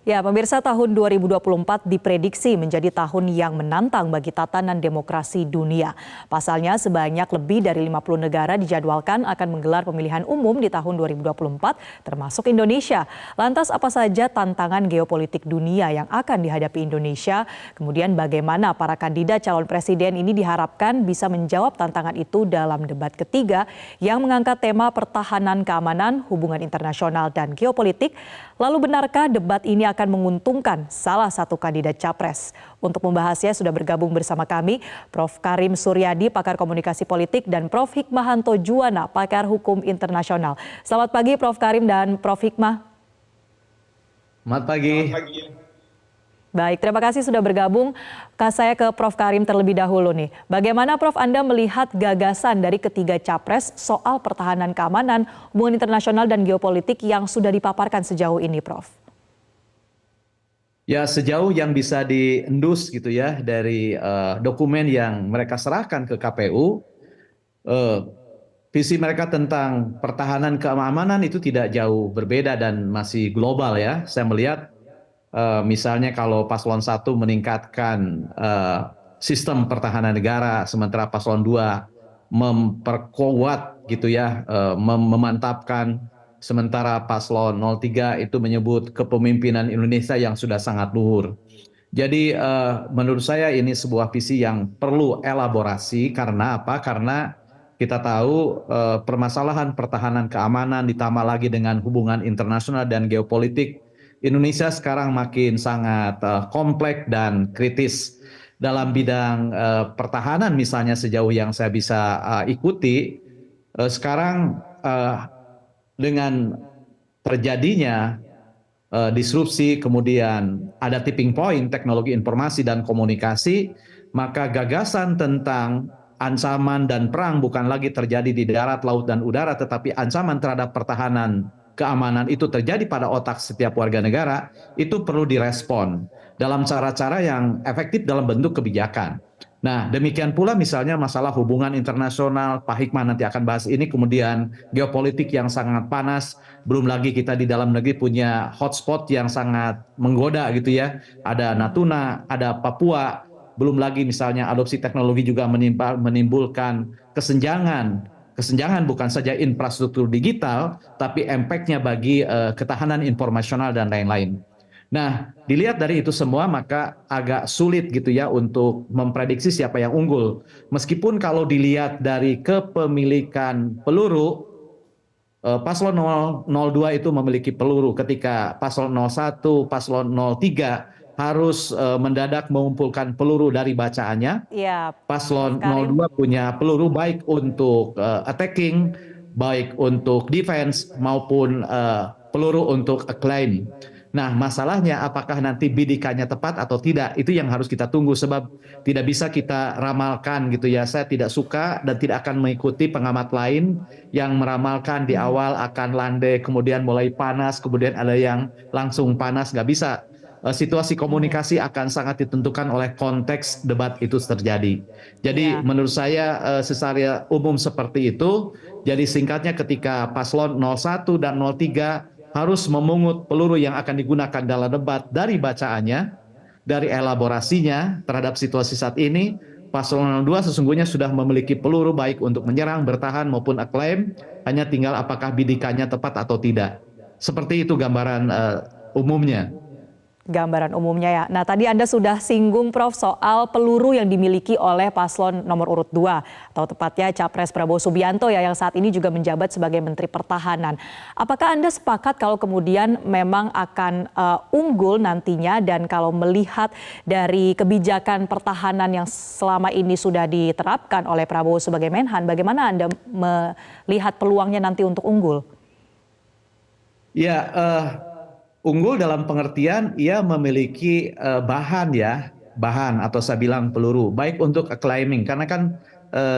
Ya, pemirsa, tahun 2024 diprediksi menjadi tahun yang menantang bagi tatanan demokrasi dunia. Pasalnya, sebanyak lebih dari 50 negara dijadwalkan akan menggelar pemilihan umum di tahun 2024, termasuk Indonesia. Lantas, apa saja tantangan geopolitik dunia yang akan dihadapi Indonesia? Kemudian, bagaimana para kandidat calon presiden ini diharapkan bisa menjawab tantangan itu dalam debat ketiga yang mengangkat tema pertahanan keamanan, hubungan internasional, dan geopolitik. Lalu, benarkah debat ini akan menguntungkan salah satu kandidat capres? Untuk membahasnya sudah bergabung bersama kami Prof. Karim Suryadi, pakar komunikasi politik, dan Prof. Hikmahanto Juwana, pakar hukum internasional. Selamat pagi Prof. Karim dan Prof. Hikmah. Selamat pagi. Baik, terima kasih sudah bergabung. Saya ke Prof. Karim terlebih dahulu nih. Bagaimana Prof. Anda melihat gagasan dari ketiga capres soal pertahanan keamanan, hubungan internasional, dan geopolitik yang sudah dipaparkan sejauh ini, Prof? Ya, sejauh yang bisa diendus gitu ya dari dokumen yang mereka serahkan ke KPU, visi mereka tentang pertahanan keamanan itu tidak jauh berbeda dan masih global ya. Saya melihat misalnya kalau Paslon 1 meningkatkan sistem pertahanan negara, sementara Paslon 2 memperkuat gitu ya, memantapkan. Sementara Paslon 03 itu menyebut kepemimpinan Indonesia yang sudah sangat luhur. Jadi menurut saya ini sebuah visi yang perlu elaborasi. Karena apa? Karena kita tahu permasalahan pertahanan keamanan ditambah lagi dengan hubungan internasional dan geopolitik Indonesia sekarang makin sangat kompleks dan kritis. Dalam bidang pertahanan misalnya sejauh yang saya bisa ikuti, sekarang dengan terjadinya disrupsi, kemudian ada tipping point teknologi informasi dan komunikasi, maka gagasan tentang ancaman dan perang bukan lagi terjadi di darat, laut, dan udara, tetapi ancaman terhadap pertahanan keamanan itu terjadi pada otak setiap warga negara, itu perlu direspon dalam cara-cara yang efektif dalam bentuk kebijakan. Nah, demikian pula misalnya masalah hubungan internasional, Pak Hikmah nanti akan bahas ini, kemudian geopolitik yang sangat panas, belum lagi kita di dalam negeri punya hotspot yang sangat menggoda gitu ya, ada Natuna, ada Papua, belum lagi misalnya adopsi teknologi juga menimbulkan kesenjangan bukan saja infrastruktur digital, tapi impact-nya bagi ketahanan informasional dan lain-lain. Nah, dilihat dari itu semua maka agak sulit gitu ya untuk memprediksi siapa yang unggul. Meskipun kalau dilihat dari kepemilikan peluru, Paslon 02 itu memiliki peluru, ketika Paslon 01, Paslon 03 harus mendadak mengumpulkan peluru dari bacaannya. Ya, Paslon 02 punya peluru baik untuk attacking, baik untuk defense, maupun peluru untuk acclaim. Nah, masalahnya apakah nanti bidikannya tepat atau tidak, itu yang harus kita tunggu, sebab tidak bisa kita ramalkan gitu ya. Saya tidak suka dan tidak akan mengikuti pengamat lain yang meramalkan di awal akan landai, kemudian mulai panas, kemudian ada yang langsung panas, nggak bisa. Situasi komunikasi akan sangat ditentukan oleh konteks debat itu terjadi. Jadi menurut saya secara umum seperti itu. Jadi singkatnya, ketika Paslon 01 dan 03 harus memungut peluru yang akan digunakan dalam debat dari bacaannya, dari elaborasinya terhadap situasi saat ini, Paslon 02 sesungguhnya sudah memiliki peluru baik untuk menyerang, bertahan, maupun acclaim, hanya tinggal apakah bidikannya tepat atau tidak. Seperti itu gambaran umumnya. Gambaran umumnya ya. Nah, tadi Anda sudah singgung Prof soal peluru yang dimiliki oleh paslon nomor urut 2 atau tepatnya Capres Prabowo Subianto ya, yang saat ini juga menjabat sebagai Menteri Pertahanan. Apakah Anda sepakat kalau kemudian memang akan unggul nantinya, dan kalau melihat dari kebijakan pertahanan yang selama ini sudah diterapkan oleh Prabowo sebagai Menhan, bagaimana Anda melihat peluangnya nanti untuk unggul? Ya, unggul dalam pengertian ia memiliki bahan atau saya bilang peluru, baik untuk acclaiming, karena kan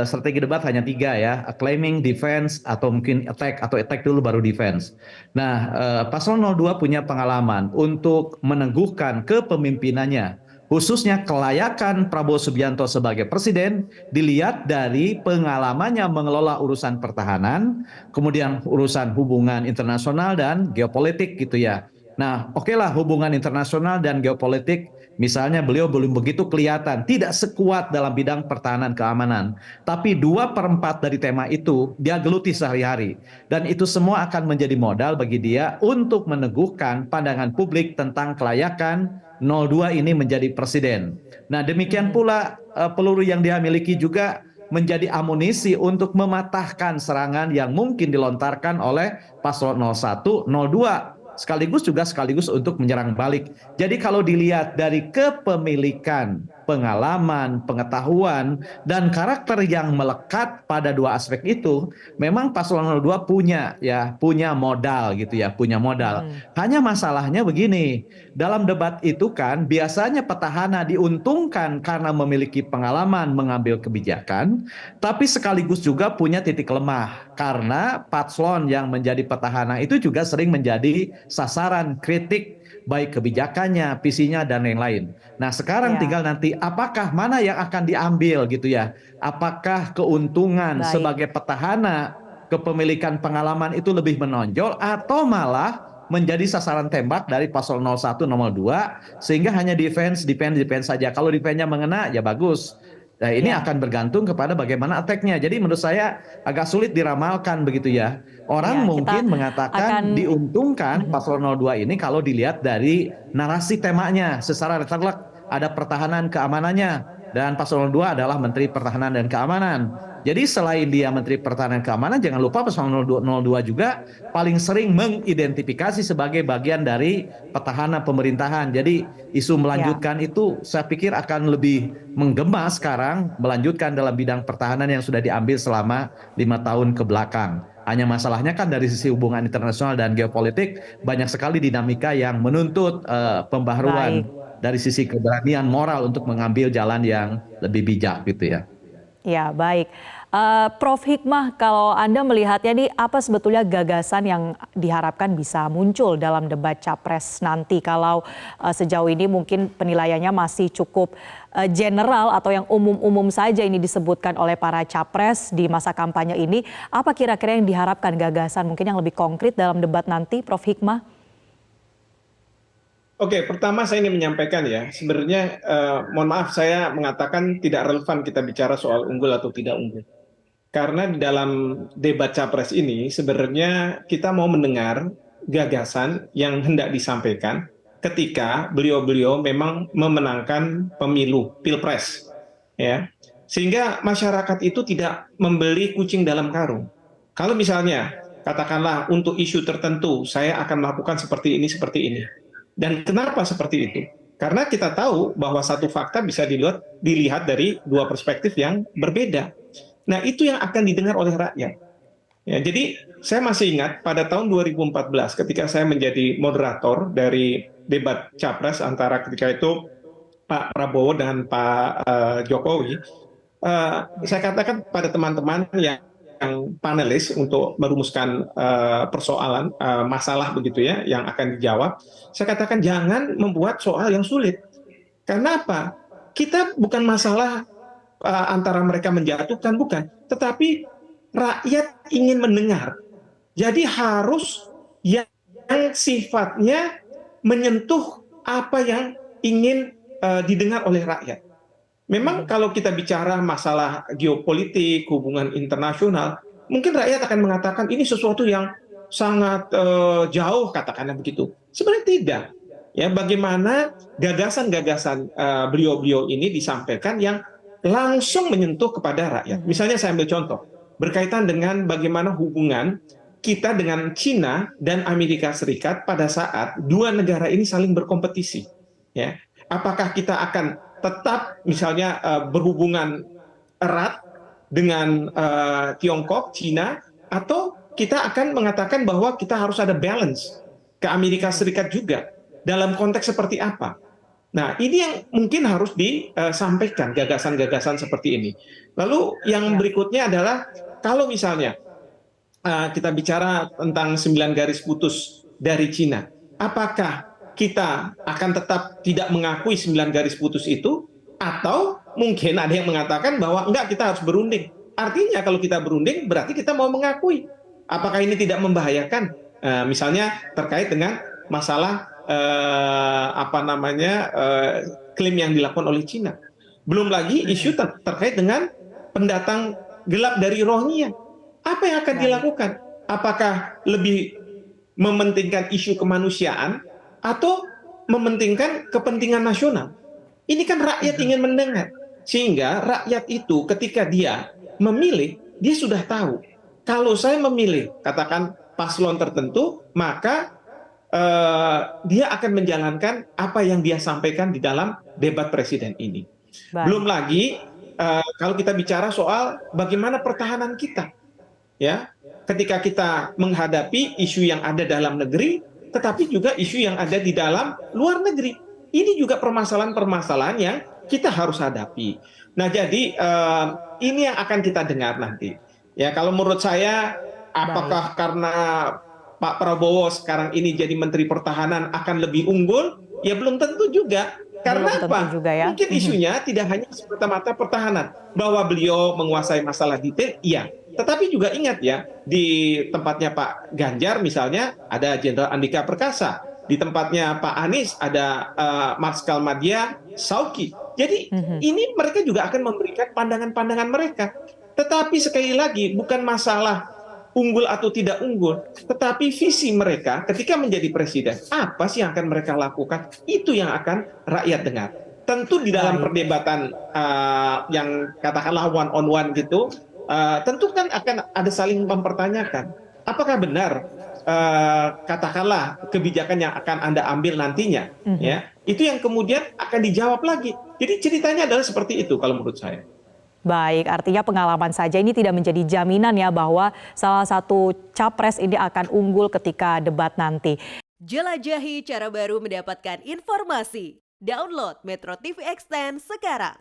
strategi debat hanya 3 ya, acclaiming, defense, atau mungkin attack, atau attack dulu baru defense. Nah, Paslon 02 punya pengalaman untuk meneguhkan kepemimpinannya, khususnya kelayakan Prabowo Subianto sebagai presiden dilihat dari pengalamannya mengelola urusan pertahanan, kemudian urusan hubungan internasional dan geopolitik gitu ya. Nah, oke lah hubungan internasional dan geopolitik, misalnya beliau belum begitu kelihatan, tidak sekuat dalam bidang pertahanan keamanan. Tapi 2/4 dari tema itu dia geluti sehari-hari. Dan itu semua akan menjadi modal bagi dia untuk meneguhkan pandangan publik tentang kelayakan 02 ini menjadi presiden. Nah, demikian Mhm. pula peluru yang dia miliki juga menjadi amunisi untuk mematahkan serangan yang mungkin dilontarkan oleh paslon 01, 02 sekaligus untuk menyerang balik. Jadi kalau dilihat dari kepemilikan, pengalaman, pengetahuan, dan karakter yang melekat pada dua aspek itu, memang paslon 02 punya modal gitu ya, punya modal. Mhm. Hanya masalahnya begini, dalam debat itu kan biasanya petahana diuntungkan karena memiliki pengalaman mengambil kebijakan, tapi sekaligus juga punya titik lemah karena paslon yang menjadi petahana itu juga sering menjadi sasaran kritik baik kebijakannya, visinya dan lain-lain. Nah, sekarang Ya, tinggal nanti apakah mana yang akan diambil gitu ya? Apakah keuntungan baik. sebagai petahana, kepemilikan pengalaman itu lebih menonjol atau malah menjadi sasaran tembak dari paslon 01, 02 sehingga hanya defense saja. Kalau defense-nya mengena ya bagus. Nah, ini Ya, akan bergantung kepada bagaimana attack-nya. Jadi menurut saya agak sulit diramalkan begitu ya. Orang ya, kita mungkin mengatakan akan diuntungkan mhm. paslon 02 ini kalau dilihat dari narasi temanya secara letter-luck. Ada pertahanan keamanannya dan paslon 02 adalah Menteri Pertahanan dan Keamanan. Jadi selain dia Menteri Pertahanan dan Keamanan, jangan lupa paslon 02 juga paling sering mengidentifikasi sebagai bagian dari petahana pemerintahan. Jadi isu Ya. melanjutkan itu saya pikir akan lebih menggema sekarang, melanjutkan dalam bidang pertahanan yang sudah diambil selama 5 tahun ke belakang. Hanya masalahnya kan dari sisi hubungan internasional dan geopolitik banyak sekali dinamika yang menuntut pembaharuan Baik. dari sisi keberanian moral untuk mengambil jalan yang lebih bijak gitu ya. Ya, baik. Prof. Hikmah, kalau Anda melihatnya nih, apa sebetulnya gagasan yang diharapkan bisa muncul dalam debat Capres nanti? Kalau sejauh ini mungkin penilaiannya masih cukup general atau yang umum-umum saja ini disebutkan oleh para Capres di masa kampanye ini. Apa kira-kira yang diharapkan gagasan mungkin yang lebih konkret dalam debat nanti, Prof. Hikmah? Oke, pertama saya ingin menyampaikan ya, sebenarnya mohon maaf saya mengatakan tidak relevan kita bicara soal unggul atau tidak unggul. Karena di dalam debat Capres ini sebenarnya kita mau mendengar gagasan yang hendak disampaikan ketika beliau-beliau memang memenangkan pemilu Pilpres, ya. Sehingga masyarakat itu tidak membeli kucing dalam karung. Kalau misalnya katakanlah untuk isu tertentu saya akan melakukan seperti ini. Dan kenapa seperti itu? Karena kita tahu bahwa satu fakta bisa dilihat dari dua perspektif yang berbeda. Nah, itu yang akan didengar oleh rakyat. Ya, jadi saya masih ingat pada tahun 2014 ketika saya menjadi moderator dari debat Capres antara ketika itu Pak Prabowo dan Pak Jokowi. Saya katakan pada teman-teman yang panelis untuk merumuskan persoalan masalah begitu ya yang akan dijawab, saya katakan jangan membuat soal yang sulit. Karena apa? Kita bukan masalah antara mereka menjatuhkan, bukan, tetapi rakyat ingin mendengar. Jadi harus yang sifatnya menyentuh apa yang ingin didengar oleh rakyat. Memang kalau kita bicara masalah geopolitik, hubungan internasional, mungkin rakyat akan mengatakan ini sesuatu yang sangat jauh, katakanlah begitu. Sebenarnya tidak. Ya, bagaimana gagasan-gagasan beliau-beliau ini disampaikan yang langsung menyentuh kepada rakyat. Misalnya saya ambil contoh, berkaitan dengan bagaimana hubungan kita dengan China dan Amerika Serikat pada saat dua negara ini saling berkompetisi. Ya, apakah kita akan tetap misalnya berhubungan erat dengan Tiongkok, China, atau kita akan mengatakan bahwa kita harus ada balance ke Amerika Serikat juga. Dalam konteks seperti apa? Nah, ini yang mungkin harus disampaikan, gagasan-gagasan seperti ini. Lalu yang Ya. berikutnya adalah, kalau misalnya kita bicara tentang 9 garis putus dari China, apakah kita akan tetap tidak mengakui 9 garis putus itu, atau mungkin ada yang mengatakan bahwa enggak, kita harus berunding. Artinya kalau kita berunding berarti kita mau mengakui. Apakah ini tidak membahayakan? Misalnya terkait dengan masalah klaim yang dilakukan oleh Cina. Belum lagi isu terkait dengan pendatang gelap dari Rohingya. Apa yang akan dilakukan? Apakah lebih mementingkan isu kemanusiaan atau mementingkan kepentingan nasional? Ini kan rakyat ingin mendengar. Sehingga rakyat itu ketika dia memilih, dia sudah tahu. Kalau saya memilih, katakan paslon tertentu, maka dia akan menjalankan apa yang dia sampaikan di dalam debat presiden ini. Belum lagi kalau kita bicara soal bagaimana pertahanan kita, ya, ketika kita menghadapi isu yang ada dalam negeri, tetapi juga isu yang ada di dalam luar negeri. Ini juga permasalahan-permasalahan yang kita harus hadapi. Nah, jadi ini yang akan kita dengar nanti. Ya, kalau menurut saya, apakah karena Pak Prabowo sekarang ini jadi Menteri Pertahanan akan lebih unggul? Ya belum tentu juga. Karena apa? Juga, ya? Mungkin isunya tidak hanya semata-mata pertahanan. Bahwa beliau menguasai masalah detail, iya. Tetapi juga ingat ya, di tempatnya Pak Ganjar misalnya ada Jenderal Andika Perkasa. Di tempatnya Pak Anies ada Marskal Madya Sauki. Jadi ini mereka juga akan memberikan pandangan-pandangan mereka. Tetapi sekali lagi bukan masalah unggul atau tidak unggul, tetapi visi mereka ketika menjadi presiden, apa sih yang akan mereka lakukan, itu yang akan rakyat dengar. Tentu di dalam perdebatan yang katakanlah one on one gitu, tentu kan akan ada saling mempertanyakan, apakah benar katakanlah kebijakan yang akan Anda ambil nantinya, ya, itu yang kemudian akan dijawab lagi. Jadi ceritanya adalah seperti itu kalau menurut saya. Baik, artinya pengalaman saja ini tidak menjadi jaminan ya bahwa salah satu capres ini akan unggul ketika debat nanti. Jelajahi cara baru mendapatkan informasi. Download Metro TV Extend sekarang.